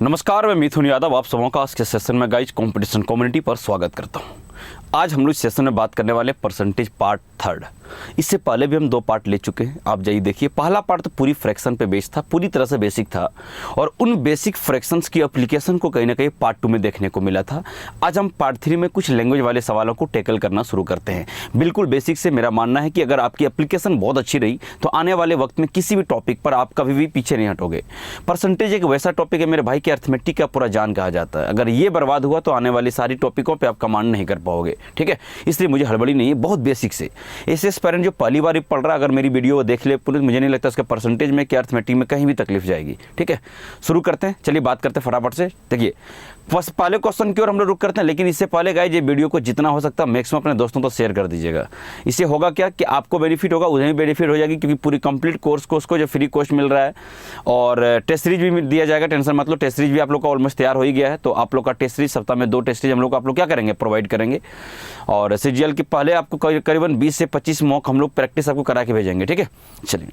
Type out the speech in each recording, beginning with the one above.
नमस्कार, मैं मिथुन यादव आप सबों का आज के सेशन में गाइज कंपटीशन कम्युनिटी पर स्वागत करता हूं। आज हम लोग इस सेशन में बात करने वाले परसेंटेज पार्ट थर्ड। इससे पहले भी हम 2 पार्ट ले चुके हैं, आप जाइए देखिए। पहला पार्ट तो पूरी फ्रैक्शन पे बेस्ड था, पूरी तरह से बेसिक था और उन बेसिक फ्रैक्शंस की एप्लीकेशन को कहीं ना कहीं पार्ट 2 में देखने को मिला था। आज हम पार्ट 3 में कुछ लैंग्वेज वाले सवालों को टैकल करना शुरू करते हैं। बिल्कुल बेसिक से मेरा मानना है कि अगर आपकी एप्लीकेशन बहुत अच्छी रही तो आने वाले वक्त में किसी भी टॉपिक पर आप कभी भी पीछे नहीं हटोगे। परसेंटेज एक वैसा टॉपिक है मेरे भाई कि अर्थमेटिक का पूरा जान कहा जाता है। अगर ये बर्बाद हुआ तो आने वाली सारी टॉपिकों पर आप कमांड नहीं कर पाओगे, ठीक है। इसलिए मुझे हड़बड़ी नहीं है, बहुत बेसिक से ऐसे पेरेंट जो पहली बार पढ़ रहा है अगर मेरी वीडियो देख ले पूरी, मुझे नहीं लगता उसके परसेंटेज में क्या अर्थमेटिक में कहीं भी तकलीफ जाएगी, ठीक है। शुरू करते हैं, चलिए बात करते हैं फटाफट से। देखिए पहले क्वेश्चन की ओर हम लोग रुक करते हैं, लेकिन इससे पहले गाइस ये वीडियो को जितना हो सकता है मैक्सिमम अपने दोस्तों को शेयर कर दीजिएगा। इससे होगा क्या कि आपको बेनिफिट होगा, उन्हें भी बेनिफिट हो जाएगी, क्योंकि पूरी कंप्लीट कोर्स को उसको जो फ्री कोर्स मिल रहा है और टेस्ट सीरीज भी दिया जाएगा। टेंशन मतलब टेस्ट सीरीज भी आप लोग का ऑलमोस्ट तैयार हो ही गया है। तो आप लोग का टेस्ट सीरीज सप्ताह में 2 टेस्ट सीरीज हम लोग आप लोग क्या करेंगे, प्रोवाइड करेंगे। और सीजीएल के पहले आपको करीबन 20 से 25 मॉक हम लोग प्रैक्टिस आपको करा के भेजेंगे, ठीक है। चलिए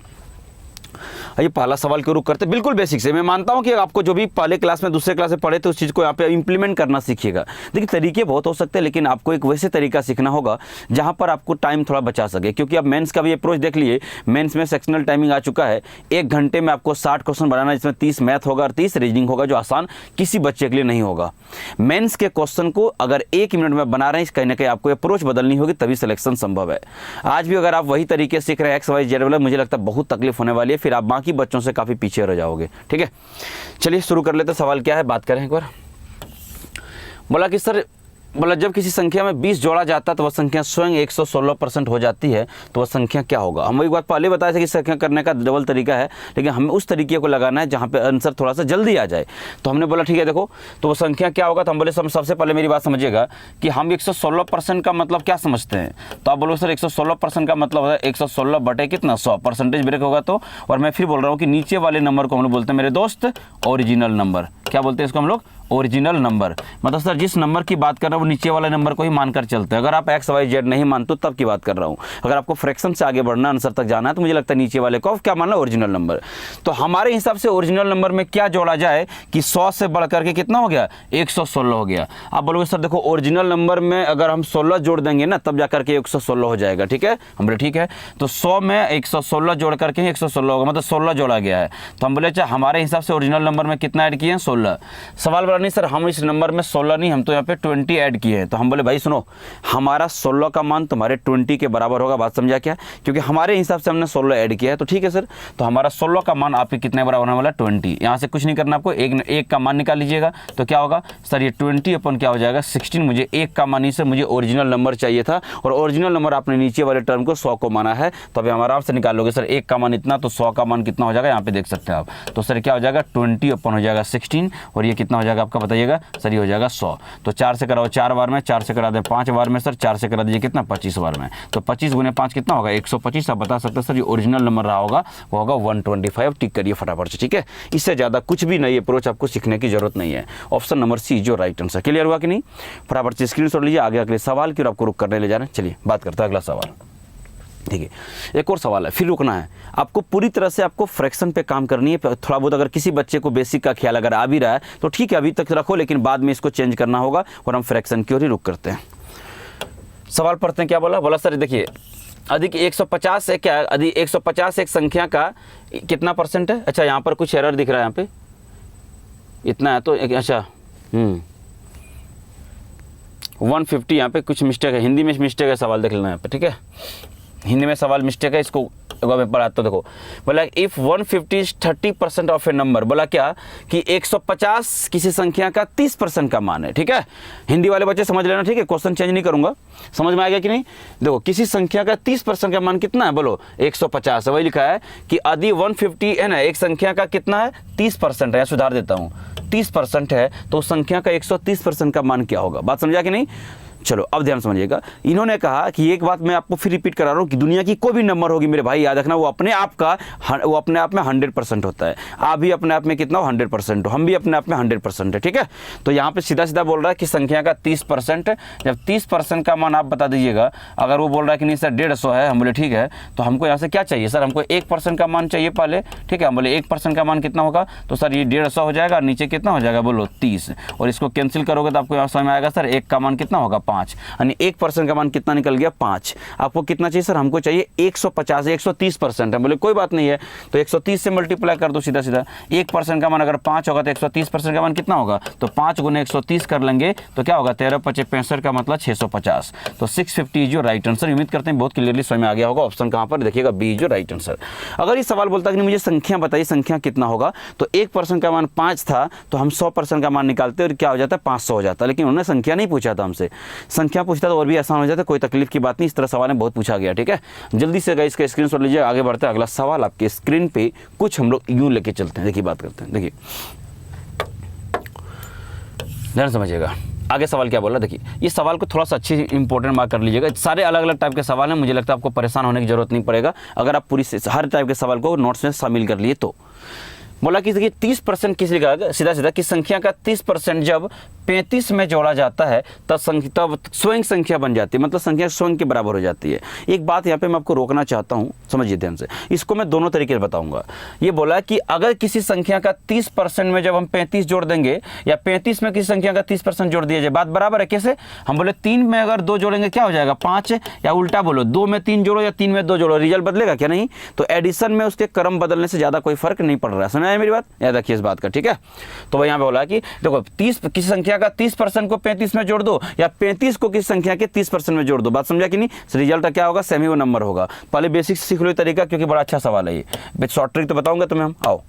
ये पहला सवाल क्यों रुक करते हैं, बिल्कुल बेसिक से। मैं मानता हूं कि आपको जो भी पहले क्लास में दूसरे क्लास में पढ़े थे उस चीज़ को यहाँ पे इंप्लीमेंट करना सीखिएगा। देखिए तरीके बहुत हो सकते हैं, लेकिन आपको एक वैसे तरीका सीखना होगा जहां पर आपको टाइम थोड़ा बचा सके। क्योंकि अब मेंस का भी अप्रोच देख लिए, मेंस में सेक्शनल टाइमिंग आ चुका है। 1 घंटे में आपको 60 क्वेश्चन बनाना, जिसमें 30 मैथ होगा और 30 रीजनिंग होगा, जो आसान किसी बच्चे के लिए नहीं होगा। मेंस के क्वेश्चन को अगर 1 मिनट में बना रहे हैं, कहीं ना कहीं आपको अप्रोच बदलनी होगी, तभी सिलेक्शन संभव है। आज भी अगर आप वही तरीके सीख रहे हैं XYZ वाला, मुझे लगता है बहुत तकलीफ होने वाली है, फिर आप बाकी बच्चों से काफ़ी पीछे रह जाओगे, ठीक है। चलिए शुरू कर लेते हैं। सवाल क्या है बात करें एक बार। बोला कि सर जब किसी संख्या में 20 जोड़ा जाता है तो वह संख्या स्वयं 116% हो जाती है, तो वह संख्या क्या होगा। हम एक बात पहले बताए थे कि संख्या करने का डबल तरीका है, लेकिन हमें उस तरीके को लगाना है जहाँ पे आंसर थोड़ा सा जल्दी आ जाए। तो हमने बोला ठीक है देखो, तो वो संख्या क्या होगा। तो हम बोले सबसे पहले मेरी बात समझिएगा कि हम 116% का मतलब क्या समझते हैं। तो आप बोलो सर 116% का मतलब है 116 बटे कितना 100, परसेंटेज ब्रेक होगा तो। और मैं फिर बोल रहा हूँ कि नीचे वाले नंबर को हम लोग बोलते हैं मेरे दोस्त ओरिजिनल नंबर। क्या बोलते हैं इसको हम लोग, ओरिजिनल नंबर। मतलब सर जिस नंबर की बात कर रहा हूँ वो नीचे वाले नंबर को ही मानकर चलते हैं। अगर आप XYZ नहीं मानते तब की बात कर रहा हूँ। अगर आपको फ्रैक्शन से आगे बढ़ना, आंसर तक जाना है, तो मुझे लगता है नीचे वाले को क्या मानना, ओरिजिनल नंबर। तो हमारे हिसाब से ओरिजिनल नंबर में क्या जोड़ा जाए कि 100 से बढ़ करके कितना हो गया, 116 हो गया। आप बोलोगे सर देखो ओरिजिनल नंबर में अगर हम 16 जोड़ देंगे ना तब जाकर के 116 हो जाएगा, ठीक है। हम बोले ठीक है, तो 100 में 116 जोड़ करके 116 होगा, मतलब 16 जोड़ा गया है। तो हम बोले अच्छा हमारे हिसाब से ओरिजिनल नंबर में कितना ऐड किए हैं, 16। सवाल बोला नहीं सर हम इस नंबर में 16 नहीं, हम तो यहाँ पे 20 ऐड किए हैं। तो हम बोले भाई सुनो, हमारा 16 का मान तुम्हारे 20 के बराबर होगा। बात समझा क्या, क्योंकि हमारे हिसाब से हमने 16 ऐड किया है। तो ठीक है सर, तो हमारा 16 का मान आपके कितने बराबर होने वाला, 20। यहाँ से कुछ नहीं करना आपको, एक का मान निकाल लीजिएगा। तो क्या होगा सर, ये 20 अपन क्या हो जाएगा 16। मुझे एक का मान ही सर मुझे ओरिजिनल नंबर चाहिए था, और ओरिजिनल नंबर आपने नीचे वाले टर्म को 100 को माना है। तो अभी हम आराम से निकाल लोगे सर, एक का मान इतना, तो 100 का मान कितना हो जाएगा, यहाँ पे देख सकते हैं आप। तो सर क्या हो जाएगा 20 अपन हो जाएगा 16, और ये कितना हो जाएगा आपका बताइएगा सर, ये हो जाएगा 100। तो 4 से कराओ 4 बार में, 4 से करा दें 5 बार में सर, 4 से करा दीजिए कितना 25 बार में। तो 25 गुने 5 कितना होगा 125। आप बता सकते हैं सर ये ओरिजिनल नंबर रहा होगा, वो होगा 125। टिक करिए फटाफट से, ठीक है। इससे ज़्यादा कुछ भी नई अप्रोच आपको सीखने की जरूरत नहीं है। ऑप्शन नंबर सी जो राइट आंसर। क्लियर हुआ कि नहीं, फटाफट से स्क्रीनशॉट लीजिए। आगे अगले सवाल की ओर आपको रुक करने ले जा रहे हैं। चलिए बात करते हैं अगला सवाल, ठीक है। एक और सवाल है, फिर रुकना है आपको। पूरी तरह से आपको फ्रैक्शन पे काम करनी है। थोड़ा बहुत अगर किसी बच्चे को बेसिक का ख्याल अगर आ भी रहा है तो ठीक है, अभी तक रखो, लेकिन बाद में इसको चेंज करना होगा और हम फ्रैक्शन की ओर ही रुक करते हैं। सवाल पढ़ते हैं, क्या बोला सर देखिए अधिक 150 है क्या, अधिक 150 एक संख्या का कितना परसेंट है। अच्छा यहाँ पर कुछ एरर दिख रहा है, यहाँ पे इतना है तो अच्छा 150 यहाँ पे कुछ मिस्टेक है, हिंदी में मिस्टेक है। सवाल देख लेना यहाँ पे, ठीक है। हिंदी में सवाल मिस्टेक है, इसको मैं पढ़ाता हूँ। देखो बोला if 150 is 30% of A number. बोला क्या कि 150 किसी संख्या का 30% का मान है, ठीक है। हिंदी वाले बच्चे समझ लेना, ठीक है। क्वेश्चन चेंज नहीं करूंगा, समझ में आ गया कि नहीं। देखो किसी संख्या का 30% का मान कितना है, बोलो 150 है। वही लिखा है कि यदि 150 है ना, एक संख्या का कितना है 30% है। सुधार देता हूँ 30% है, तो उस संख्या का 130% का मान क्या होगा। बात समझा कि नहीं। चलो अब ध्यान समझिएगा, इन्होंने कहा कि एक बात मैं आपको फिर रिपीट करा रहा हूँ कि दुनिया की कोई भी नंबर होगी मेरे भाई, याद रखना वो अपने आप में 100% होता है। आप भी अपने आप में कितना हो, 100% हो, हम भी अपने आप में 100% है, ठीक है। तो यहाँ पे सीधा सीधा बोल रहा है कि संख्या का 30%, जब 30% का मान आप बता दीजिएगा। अगर वो बोल रहा है कि नहीं सर 150 है, हम बोले ठीक है, तो हमको यहाँ से क्या चाहिए सर, हमको 1% का मान चाहिए पहले, ठीक है। हम बोले 1% का मान कितना होगा, तो सर ये 150 हो जाएगा, नीचे कितना हो जाएगा बोलो 30, और इसको कैंसिल करोगे तो आपको यहाँ समझ में आएगा सर 1 का मान कितना होगा 5, यानी 1% का मान कितना निकल गया 5। आपको कितना चाहिए सर, हमको चाहिए 150, 130% है। बोले कोई बात नहीं है, तो 130 से मल्टीप्लाई कर दो सीधा सीधा। 1% का मान अगर 5 होगा तो 130% का मान कितना होगा, तो 5 गुने 130 कर लेंगे तो क्या होगा 13 5 65 का मतलब 650। तो 650 इज योर राइट आंसर। उम्मीद करते हैं बहुत क्लियरली समझ में आ गया होगा। ऑप्शन कहाँ पर देखिएगा, B is your right answer. अगर ये सवाल बोलता है कि मुझे संख्या बताइए, संख्या कितना होगा, तो 1% का मान 5 था, तो हम 100% का मान निकालते और क्या हो जाता है 500 हो जाता है। लेकिन उन्होंने संख्या नहीं पूछा था हमसे, संख्या पूछता तो और भी आसान हो जाता, कोई तकलीफ की बात नहीं। इस तरह सवाल में बहुत पूछा गया, ठीक है। जल्दी से गाइस इसका स्क्रीनशॉट लीजिए, आगे बढ़ते हैं। अगला सवाल आपके स्क्रीन पे कुछ हम लोग यूं लेके चलते हैं, देखिए बात करते हैं। देखिए ध्यान समझिएगा आगे सवाल क्या बोल रहा है। देखिए ये सवाल को थोड़ा सा अच्छी इंपॉर्टेंट मार्क कर लीजिएगा। सारे अलग अलग टाइप के सवाल हैं, मुझे लगता है आपको परेशान होने की जरूरत नहीं पड़ेगा अगर आप पूरी हर टाइप के सवाल को नोट्स में शामिल कर लिए तो। बोला कि 30% किस लिखा सीधा सीधा कि संख्या का 30% जब 35 में जोड़ा जाता है तब स्वयं संख्या बन जाती है, मतलब संख्या स्वयं के बराबर हो जाती है। एक बात यहाँ पे मैं आपको रोकना चाहता हूँ, समझिए ध्यान से, इसको मैं दोनों तरीके से बताऊंगा। ये बोला कि अगर किसी संख्या का 30% में जब हम 35 जोड़ देंगे या 35 में किसी संख्या का 30% जोड़ दिया जाए, बात बराबर है। कैसे, हम बोले 3 में अगर 2 जोड़ेंगे क्या हो जाएगा 5, या उल्टा बोलो 2 में 3 जोड़ो या 3 में 2 जोड़ो, रिजल्ट बदलेगा क्या, नहीं। तो एडिशन में उसके क्रम बदलने से ज़्यादा कोई फर्क नहीं पड़ रहा है। समझ आया मेरी बात, याद रखिए इस बात का, ठीक है। तो वह यहाँ पे बोला कि देखो 30 किसी संख्या का 30% को 35 में जोड़ दो या 35 को किसी संख्या के 30% में जोड़ दो, बात समझा कि नहीं। रिजल्ट क्या होगा, सेम ही वो नंबर होगा। पहले बेसिक सीख लो तरीका, क्योंकि बड़ा अच्छा सवाल है ये। शॉर्ट ट्रिक तो बताऊंगा तुम्हें हम, आओ।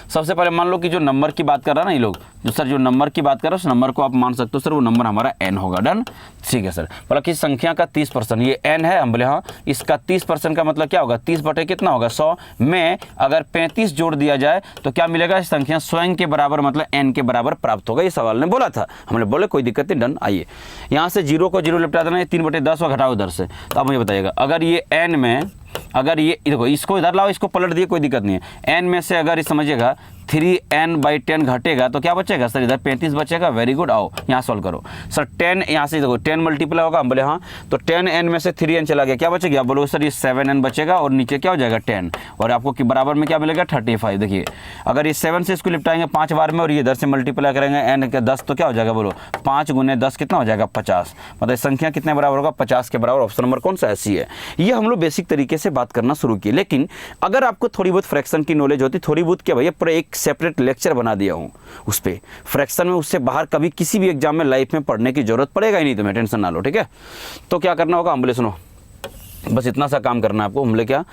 सबसे पहले मान लो कि जो नंबर की बात कर रहा है ना ये लोग, जो सर जो नंबर की बात कर रहा है उस नंबर को आप मान सकते हो सर वो नंबर हमारा n होगा। डन, ठीक है सर। बोला कि संख्या का 30%, ये n है, हम बोले हाँ, इसका 30% का मतलब क्या होगा 30 बटे कितना होगा 100 में अगर 35 जोड़ दिया जाए तो क्या मिलेगा, संख्या स्वयं के बराबर मतलब n के बराबर प्राप्त होगा। ये सवाल ने बोला था, हमने बोले कोई दिक्कत नहीं। डन, आइए यहाँ से 0 को 0 निपटा देना, 3/10 और घटाओ उधर से। तो आप मुझे बताइएगा अगर ये n में, अगर ये देखो इसको इधर लाओ, इसको पलट दिए, कोई दिक्कत नहीं है। n में से अगर ये समझिएगा 3n/10 घटेगा तो क्या बचेगा सर, इधर 35 बचेगा। वेरी गुड, आओ यहाँ सॉल्व करो सर। 10 यहाँ से देखो 10 मल्टीप्लाई होगा, हम बोले हाँ, तो 10n में से 3n चला गया, क्या बचेगा, आप बोलो सर ये 7n बचेगा और नीचे क्या हो जाएगा 10, और आपको कि बराबर में क्या मिलेगा 35। देखिए अगर ये 7 से इसको लिपटाएंगे 5 बार में और ये इधर से मल्टीप्लाई करेंगे n के 10 तो क्या हो जाएगा, बोलो 5 गुने 10 कितना हो जाएगा 50, मतलब संख्या कितने बराबर होगा 50 के बराबर। ऑप्शन नंबर कौन सा ऐसी है। ये हम लोग बेसिक तरीके से बात करना शुरू किए, लेकिन अगर आपको थोड़ी बहुत फ्रैक्शन की नॉलेज होती, थोड़ी बहुत क्या भैया पूरा एक सेपरेट लेक्चर बना दिया हूं उस पे फ्रैक्शन में, उससे बाहर कभी किसी भी एग्जाम में लाइफ में पढ़ने की जरूरत पड़ेगा ही नहीं, तुम्हें टेंशन ना लो, ठीक है। तो क्या करना होगा, हम बोले सुनो बस इतना सा काम करना है आपको। हम बोले क्या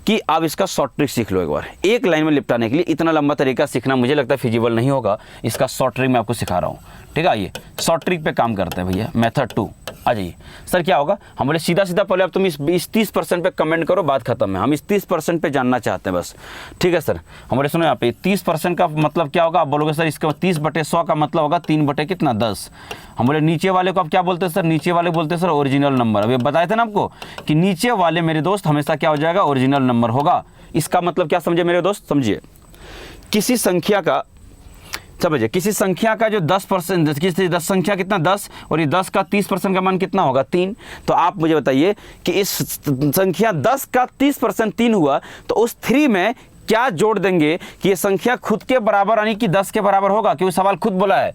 कि आप इसका शॉर्ट ट्रिक सीख लो एक बार, एक लाइन में लिपटाने के लिए। इतना लंबा तरीका सीखना मुझे लगता है फिजिबल नहीं होगा, इसका शॉर्ट ट्रिक मैं आपको सिखा रहा हूँ, ठीक है। आइए शॉर्ट ट्रिक पे काम करते हैं भैया। मेथड 2 आ जाइए। सर क्या होगा, हम बोले सीधा सीधा पहले अब तुम इस 30% पे कमेंट करो, बात खत्म है। हम इस 30% पे जानना चाहते हैं बस, ठीक है सर। हम बोले सुनो यहाँ पे 30% का मतलब क्या होगा, आप बोलोगे सर इसका 30/100 का मतलब होगा 3 बटे कितना 10। हम बोले नीचे वाले को आप क्या बोलते हैं सर, नीचे वाले बोलते हैं सर ओरिजिनल नंबर। अभी बताए थे ना आपको कि नीचे वाले मेरे दोस्त हमेशा क्या हो जाएगा, ओरिजिनल नंबर होगा। इसका मतलब क्या समझे मेरे दोस्त, समझिए किसी संख्या का, समझिए किसी संख्या का जो 10%, किसी 10 संख्या कितना 10, और ये 10 का 30% का मान कितना होगा 3। तो आप मुझे बताइए कि इस संख्या 10 का 30% 3 हुआ, तो उस 3 में क्या जोड़ देंगे कि ये संख्या खुद के बराबर यानी कि 10 के बराबर होगा, क्योंकि सवाल खुद बोला है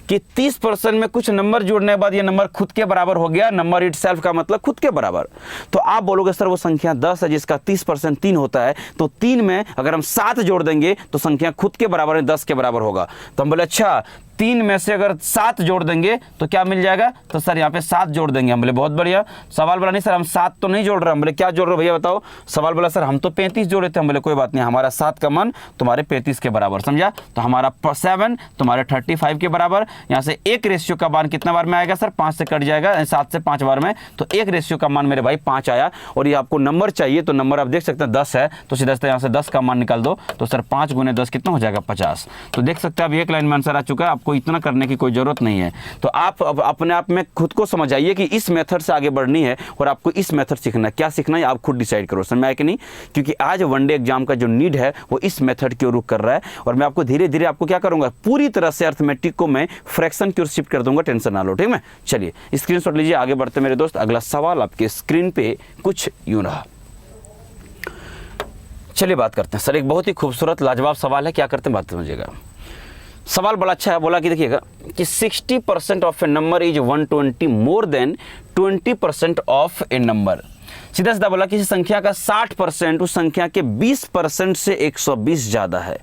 कि 30% में कुछ नंबर जोड़ने के बाद ये नंबर खुद के बराबर हो गया। नंबर इटसेल्फ का मतलब खुद के बराबर। तो आप बोलोगे सर वो संख्या 10 है जिसका 30% 3 होता है, तो 3 में अगर हम 7 जोड़ देंगे तो संख्या खुद के बराबर है 10 के बराबर होगा। तो हम बोले अच्छा 3 में से अगर 7 जोड़ देंगे तो क्या मिल जाएगा, तो सर यहाँ पे 7 जोड़ देंगे। हम बोले बहुत बढ़िया। सवाल बोला नहीं सर हम 7 तो नहीं जोड़ रहे। हम बोले क्या जोड़ रहे हो भैया बताओ। सवाल बोला सर हम तो 35 जोड़े थे। हम बोले कोई बात नहीं, हमारा 7 का मान तुम्हारे 35 के बराबर, समझा। तो हमारा 7 तुम्हारे 35 के बराबर। यहाँ से एक रेशियो का मान कितना बार में आएगा सर, 5 से कट जाएगा, 7 से 5 बार में, तो एक रेशियो का मान मेरे भाई 5 आया। और ये आपको नंबर चाहिए तो नंबर आप देख सकते हैं 10 है, तो सीधा यहाँ से 10 का मान निकाल दो। तो सर 5 गुने 10 कितना हो जाएगा 50। तो देख सकते हैं अब एक लाइन में आंसर आ चुका है। आपको आपको इतना करने की कोई ज़रूरत नहीं है। तो आप अपने आप में खुद को समझ आइए कि इस मेथड से आगे बढ़नी है और आपको इस मेथड सीखना है। क्या सीखना है आप खुद डिसाइड करो, समझ में आया कि नहीं? क्योंकि आज वनडे एग्जाम का जो नीड है वो इस मेथड की ओर रुख कर रहा है और मैं आपको धीरे धीरे आपको क्या करूँगा, पूरी तरह से अर्थमेटिक को मैं फ्रैक्शन की ओर शिफ्ट कर दूंगा, टेंशन ना लो, ठीक है? चलिए स्क्रीनशॉट लीजिए, आगे बढ़ते मेरे दोस्त। अगला सवाल आपके स्क्रीन पे कुछ यूं रहा। चलिए बात करते हैं सर, एक बहुत ही खूबसूरत लाजवाब सवाल है, क्या करते हैं बात समझिएगा। सवाल बड़ा अच्छा है, बोला कि देखिएगा कि 60% of A number is 120 more than 20% of A number. सीधा सीधा बोला किसी संख्या का 60% उस संख्या के 20% से 120 ज़्यादा है।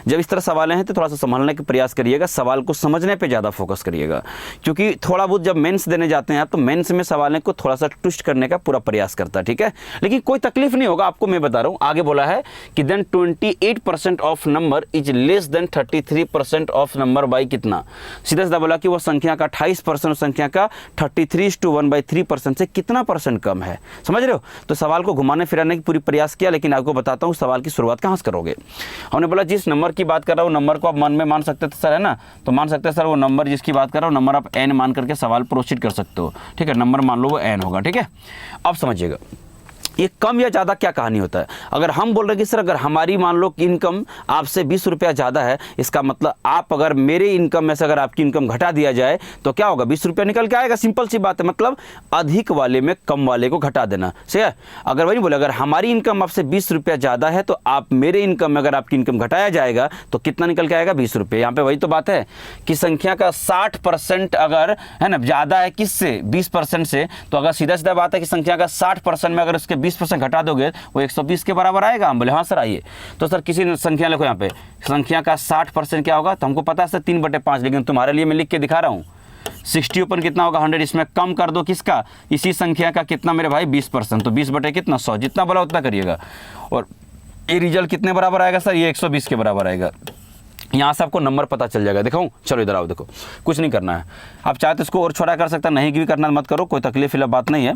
जब इस तरह सवाल हैं तो थोड़ा सा संभालने का प्रयास करिएगा, सवाल को समझने पे ज़्यादा फोकस करिएगा, क्योंकि थोड़ा बहुत जब मेंस देने जाते हैं आप तो मेंस में सवाल को थोड़ा सा ट्विस्ट करने का पूरा प्रयास करता है, ठीक है? लेकिन कोई तकलीफ नहीं होगा, आपको मैं बता रहा हूँ। आगे बोला है कि then 28% of number is less than 33% of number by कितना। सीधा सीधा बोला कि वह संख्या का 28% संख्या का 33:1/3% से कितना परसेंट कम है। समझ रहे हो? तो सवाल को घुमाने फिराने की पूरी प्रयास किया, लेकिन आपको बताता हूँ सवाल की शुरुआत कहाँ से करोगे। हमने बोला जिस नंबर की बात कर रहा हूँ नंबर को आप मन में मान सकते थे सर, है ना? तो मान सकते हैं सर वो नंबर जिसकी बात कर रहा हूँ नंबर आप n मान करके सवाल प्रोसीड कर सकते हो, ठीक है? नंबर मान लो वो n होगा, ठीक है? अब समझिएगा ये कम या ज़्यादा क्या कहानी होता है। अगर हम बोल रहे हैं कि सर अगर हमारी मान लो कि इनकम आपसे 20 रुपया ज़्यादा है, इसका मतलब आप अगर मेरे इनकम में से अगर आपकी इनकम घटा दिया जाए तो क्या होगा, 20 रुपया निकल के आएगा। सिंपल सी बात है, मतलब अधिक वाले में कम वाले को घटा देना, सही है? अगर वही बोले अगर हमारी इनकम आपसे 20 रुपया ज़्यादा है तो आप मेरे इनकम में अगर आपकी इनकम घटाया जाएगा तो कितना निकल के आएगा, 20 रुपये। यहाँ पर वही तो बात है कि संख्या का 60% अगर है ना ज़्यादा है किससे, 20% से, तो अगर सीधा सीधा बात है कि संख्या का 60% में अगर उसके 20% घटा दोगे वो 120 के बराबर आएगा। हम बोले हाँ सर आइए। तो सर किसी संख्या लिखो यहाँ पे, संख्या का 60% क्या होगा, तो हमको पता है सर 3/5, लेकिन तुम्हारे लिए मैं लिख के दिखा रहा हूँ। 60 ऊपर कितना होगा 100, इसमें कम कर दो किसका, इसी संख्या का कितना मेरे भाई 20%, तो 20 बटे कितना 100, जितना बोला उतना करिएगा। और ये रिजल्ट कितने बराबर आएगा सर, ये 120 के बराबर आएगा। यहाँ से आपको नंबर पता चल जाएगा। दिखाऊं, चलो इधर आओ, देखो कुछ नहीं करना है। आप चाहे तो इसको और छोटा कर सकते हैं, नहीं भी करना मत करो, कोई तकलीफ वाला बात नहीं है।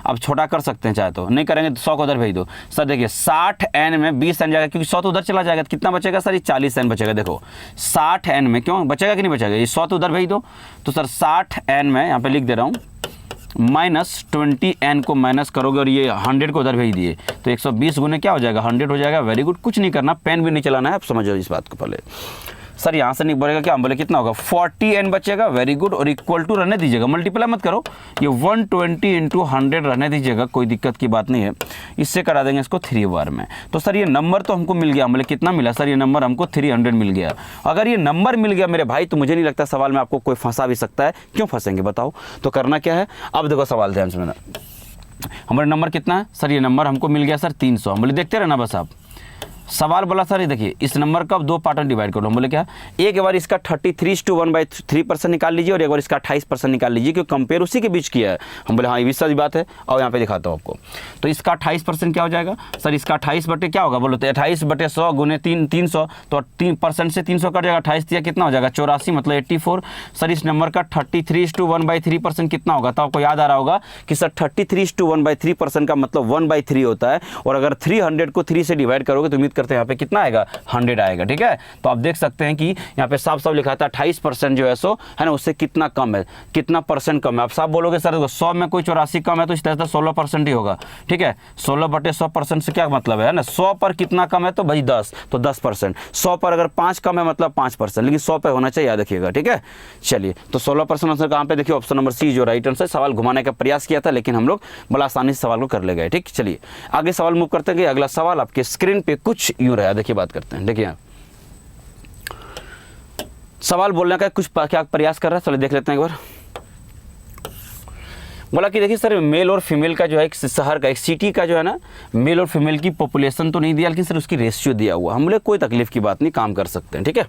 आप छोटा कर सकते हैं, चाहे तो नहीं करेंगे तो 100 को उधर भेज दो। सर देखिए 60n में 20n जाएगा, क्योंकि 100 तो उधर चला जाएगा, तो कितना बचेगा सर, ये 40n बचेगा। देखो 60n में क्यों बचेगा कि नहीं बचेगा, ये 100 तो उधर भेज दो। तो सर 60n में यहाँ पे लिख दे रहा हूँ -20n को माइनस करोगे और ये 100 को उधर भेज दिए तो 120 गुने क्या हो जाएगा, 100 हो जाएगा। वेरी गुड, कुछ नहीं करना, पेन भी नहीं चलाना है। आप समझो इस बात को पहले। सर यहाँ से नहीं बोलेगा क्या, हम बोले कितना होगा 40n बचेगा। वेरी गुड, और इक्वल टू रहने दीजिएगा, मल्टीप्लाई मत करो, ये 120 × 100 रहने दीजिएगा, कोई दिक्कत की बात नहीं है। इससे करा देंगे इसको 3 बार में। तो सर ये नंबर तो हमको मिल गया, हम बोले कितना मिला सर, ये नंबर हमको 300 मिल गया। अगर ये नंबर मिल गया मेरे भाई तो मुझे नहीं लगता सवाल में आपको कोई फंसा भी सकता है। क्यों फंसेंगे बताओ? तो करना क्या है, अब देखो सवाल ध्यान से मेरा, हमारा नंबर कितना है सर, ये नंबर हमको मिल गया सर 300। हम बोले देखते रहना बस आप। सवाल बोला सर ये देखिए इस नंबर का 2 पार्ट में डिवाइड करो। हम बोले क्या, एक बार इसका 33:1/3% निकाल लीजिए और एक बार इसका 28% निकाल लीजिए, क्योंकि कंपेयर उसी के बीच किया है। हम बोले हाँ ये भी सही बात है, और यहाँ पे दिखाता हूँ आपको। तो इसका 28% क्या हो जाएगा सर, इसका 28 बटे क्या होगा बोलो, तो 28/100 गुने 300, तो 3% से 300 कट जाएगा, 28 दिया कितना हो जाएगा 84, मतलब 84। सर इस नंबर का 33:1/3% कितना होगा, तो आपको याद आ रहा होगा कि सर 33:1/3% का मतलब 1/3 होता है, और अगर 300 को 3 से डिवाइड करोगे तो उम्मीद करते हैं यहाँ पे कितना आएगा 100 आएगा, ठीक है? तो आप देख सकते हैं कि यहाँ पे साफ साफ लिखा था 28% जो है सो है ना, उससे कितना कम है, कितना परसेंट कम है। आप साफ बोलोगे सर 100 में कोई 84 कम है तो इस तरह से 16% ही होगा, ठीक है? 16/100% से क्या मतलब है ना, 100 पर कितना कम है तो भाई 10, तो 10%। 100 पर अगर 5 कम है मतलब 5%, लेकिन 100 पे होना चाहिए, याद रखिएगा, ठीक है? चलिए तो 16% आंसर कहाँ पे, देखिए ऑप्शन नंबर सी जो राइट आंसर। सवाल घुमाने का प्रयास किया था लेकिन हम लोग बड़ा आसानी से सवाल को कर ले गए, ठीक। चलिए आगे सवाल मूव करते हैं। अगला सवाल आपके स्क्रीन पे कुछ यूं रहा, देखिए बात करते हैं। देखिए सवाल बोलने का कुछ क्या प्रयास कर रहा है, चलिए देख लेते हैं एक बार। बोला कि देखिए सर मेल और फीमेल का जो है एक शहर का, एक सिटी का जो है ना, मेल और फीमेल की पॉपुलेशन तो नहीं दिया लेकिन सर उसकी रेशियो दिया हुआ। हम बोले कोई तकलीफ की बात नहीं, काम कर सकते हैं, ठीक है?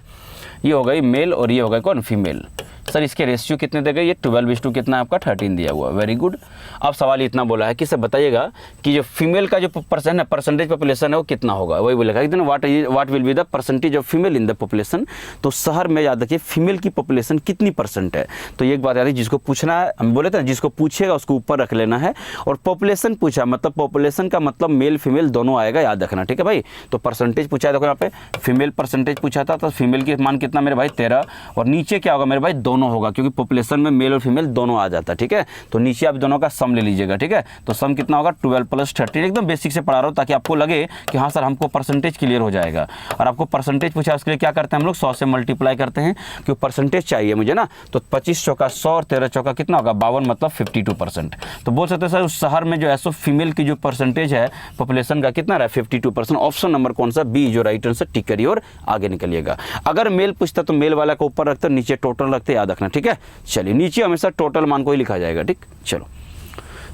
ये हो गई मेल और ये हो गई कौन, फीमेल। सर इसके रेशियो कितने दे गए, ये 12:2 कितना है आपका 13 दिया हुआ, वेरी गुड। अब सवाल इतना बोला है कि सर बताइएगा कि जो फीमेल का जो परसेंटेज पॉपुलेशन है वो कितना होगा, वही बोलेगा कि what will be the percentage of female in the population. तो शहर में याद रखिए फीमेल की पॉपुलेशन कितनी % है। तो एक बात याद रखिए, जिसको पूछना है, हम बोले थे जिसको पूछेगा उसको ऊपर रख लेना है, और पॉपुलेशन पूछा मतलब पॉपुलेशन का मतलब मेल फीमेल दोनों आएगा, याद रखना, ठीक है भाई। तो परसेंटेज पूछा है, देखो यहाँ पे फीमेल परसेंटेज पूछा था, तो फीमेल की मान कितना मेरे भाई 13, और नीचे क्या होगा मेरे भाई दोनों होगा, क्योंकि पॉपुलेशन में मेल और फीमेल दोनों आ जाता है, ठीक है। तो नीचे आप दोनों का सम ले लीजिएगा, ठीक है। तो सम कितना होगा 12 + 13, एकदम बेसिक से पढ़ा रहा हूँ ताकि आपको लगे कि हाँ सर हमको परसेंटेज क्लियर हो जाएगा। और आपको परसेंटेज पूछा उसके लिए क्या करते हैं हम लोग 100 से मल्टीप्लाई करते हैं, क्योंकि परसेंटेज चाहिए मुझे ना। तो 25 चौका 100 और 13 चौका कितना होगा 52, मतलब 52%। तो बोल सकते हैं सर उस शहर में जो है सो फीमेल की जो परसेंटेज है पॉपुलेशन का कितना रहा 52%। ऑप्शन नंबर कौन सा, बी जो राइट आंसर, टिक करिए और आगे निकलिएगा। अगर मेल पूछता तो मेल वाला को ऊपर रखते, नीचे टोटल रखते, याद रखना, ठीक है। चलिए नीचे हमेशा टोटल मान को ही लिखा जाएगा, ठीक। चलो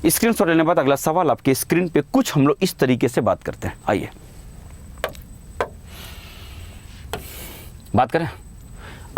स्क्रीनशॉट लेने के बाद अगला सवाल आपके स्क्रीन पे कुछ हम लोग इस तरीके से बात करते हैं, आइए बात करें,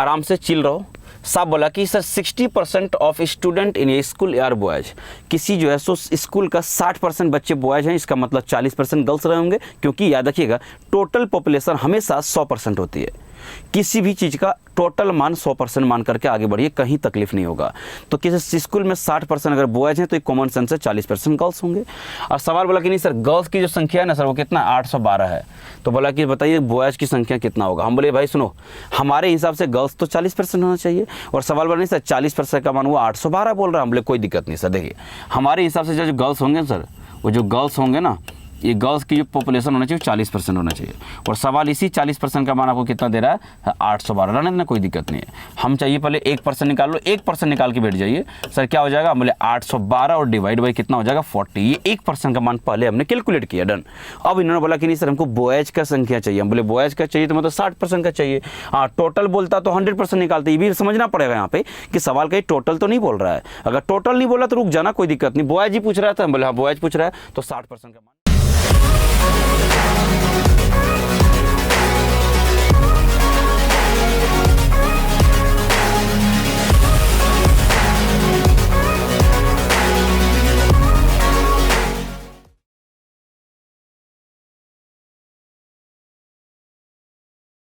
आराम से चिल रहो। साहब बोला कि sir 60% of student in a school are boys, किसी जो है सो स्कूल का 60% बच्चे बॉयज हैं, इसका मतलब 40% गर्ल्स रहे होंगे, क्योंकि याद रखिएगा टोटल पॉपुलेशन हमेशा 100% होती है। किसी भी चीज़ का टोटल मान 100% मान करके आगे बढ़िए, कहीं तकलीफ नहीं होगा। तो किसी स्कूल में 60% अगर बॉयज हैं तो एक कॉमन सेंस से 40% गर्ल्स होंगे। और सवाल बोला कि नहीं सर गर्ल्स की जो संख्या है ना सर वो कितना 812 है। तो बोला कि बताइए बॉयज की संख्या कितना होगा। हम बोले भाई सुनो हमारे हिसाब से गर्ल्स तो 40% होना चाहिए, और सवाल बोला नहीं सर 40% का मान वो 812 बोल रहा है। हम बोले कोई दिक्कत नहीं सर, देखिए हमारे हिसाब से जो गर्ल्स होंगे सर, वो जो गर्ल्स होंगे ना, ये गर्ल्स की जो पॉपुलेशन होना चाहिए 40% होना चाहिए, और सवाल इसी 40% का मान आपको कितना दे रहा है 812। रहने देना कोई दिक्कत नहीं है। हम चाहिए पहले 1% निकाल लो, 1% निकाल के बैठ जाइए। सर क्या हो जाएगा, हम बोले 812 और डिवाइड बाई कितना हो जाएगा 40। ये 1% का मान पहले हमने कैलकुलेट किया, डन। अब इन्होंने बोला कि नहीं सर हमको बॉयज का संख्या चाहिए। हम बोले बॉयज का चाहिए तो मतलब 60% का चाहिए। हाँ टोटल बोलता तो 100% निकालते। ये भी समझना पड़ेगा यहाँ पे कि सवाल का टोटल तो नहीं बोल रहा है। अगर टोटल नहीं बोला तो रुक जाना, कोई दिक्कत नहीं। बॉयज ही पूछ रहा था, हम बोले हाँ बॉयज पूछ रहा है तो 60% का मान